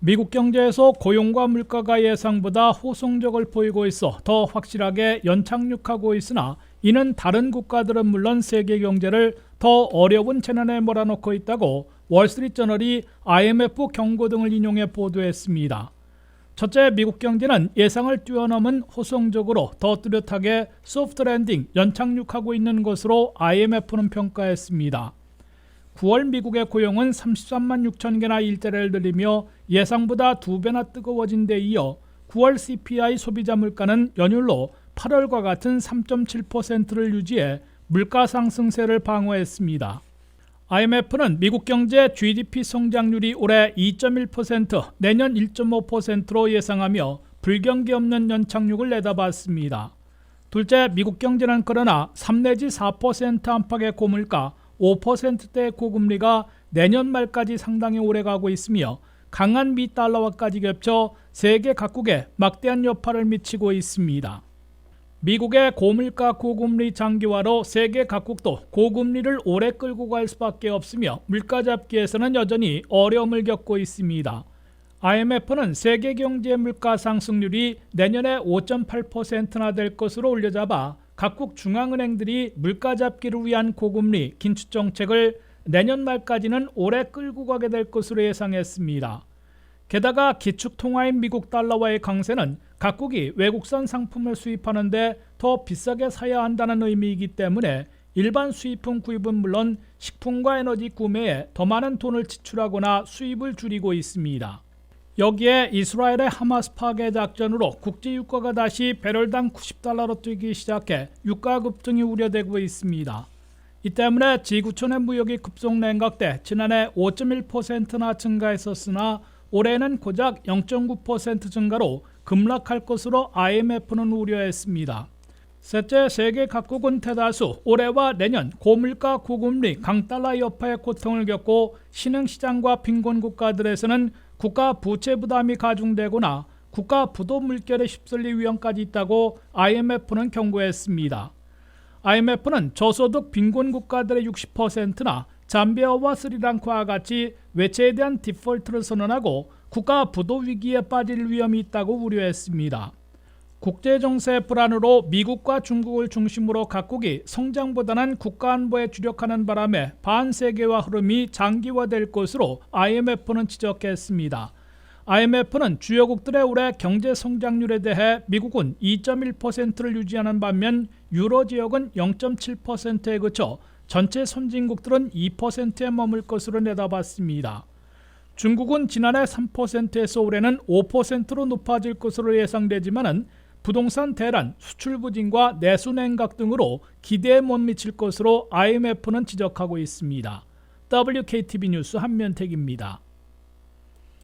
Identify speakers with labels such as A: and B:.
A: 미국 경제에서 고용과 물가가 예상보다 호송적을 보이고 있어 더 확실하게 연착륙하고 있으나 이는 다른 국가들은 물론 세계 경제를 더 어려운 재난에 몰아넣고 있다고 월스트리트저널이 IMF 경고 등을 인용해 보도했습니다. 첫째, 미국 경제는 예상을 뛰어넘은 호송적으로 더 뚜렷하게 소프트 랜딩, 연착륙하고 있는 것으로 IMF는 평가했습니다. 9월 미국의 고용은 33만 6천 개나 일자리를 늘리며 예상보다 2배나 뜨거워진 데 이어 9월 CPI 소비자 물가는 연율로 8월과 같은 3.7%를 유지해 물가 상승세를 방어했습니다. IMF는 미국 경제 GDP 성장률이 올해 2.1%, 내년 1.5%로 예상하며 불경기 없는 연착륙을 내다봤습니다. 둘째, 미국 경제는 그러나 3 내지 4% 안팎의 고물가, 5%대의 고금리가 내년 말까지 상당히 오래가고 있으며 강한 미 달러와까지 겹쳐 세계 각국에 막대한 여파를 미치고 있습니다. 미국의 고물가 고금리 장기화로 세계 각국도 고금리를 오래 끌고 갈 수밖에 없으며 물가 잡기에서는 여전히 어려움을 겪고 있습니다. IMF는 세계 경제 물가 상승률이 내년에 5.8%나 될 것으로 올려잡아 각국 중앙은행들이 물가 잡기를 위한 고금리 긴축 정책을 내년 말까지는 오래 끌고 가게 될 것으로 예상했습니다. 게다가 기축통화인 미국 달러와의 강세는 각국이 외국산 상품을 수입하는데 더 비싸게 사야 한다는 의미이기 때문에 일반 수입품 구입은 물론 식품과 에너지 구매에 더 많은 돈을 지출하거나 수입을 줄이고 있습니다. 여기에 이스라엘의 하마스 파괴 작전으로 국제 유가가 다시 배럴당 90달러로 뛰기 시작해 유가 급등이 우려되고 있습니다. 이 때문에 지구촌의 무역이 급속 냉각돼 지난해 5.1%나 증가했었으나 올해는 고작 0.9% 증가로 급락할 것으로 IMF는 우려했습니다. 셋째, 세계 각국은 대다수 올해와 내년 고물가 고금리 강달러 여파의 고통을 겪고 신흥시장과 빈곤 국가들에서는 국가 부채 부담이 가중되거나 국가 부도 물결에 휩쓸릴 위험까지 있다고 IMF는 경고했습니다. IMF는 저소득 빈곤 국가들의 60%나 잠비아와 스리랑카와 같이 외채에 대한 디폴트를 선언하고 국가 부도 위기에 빠질 위험이 있다고 우려했습니다. 국제정세 불안으로 미국과 중국을 중심으로 각국이 성장보다는 국가 안보에 주력하는 바람에 반세계화 흐름이 장기화될 것으로 IMF는 지적했습니다. IMF는 주요국들의 올해 경제 성장률에 대해 미국은 2.1%를 유지하는 반면 유로 지역은 0.7%에 그쳐 전체 선진국들은 2%에 머물 것으로 내다봤습니다. 중국은 지난해 3%에서 올해는 5%로 높아질 것으로 예상되지만 부동산 대란, 수출 부진과 내수 냉각 등으로 기대에 못 미칠 것으로 IMF는 지적하고 있습니다. WKTV 뉴스 한면택입니다.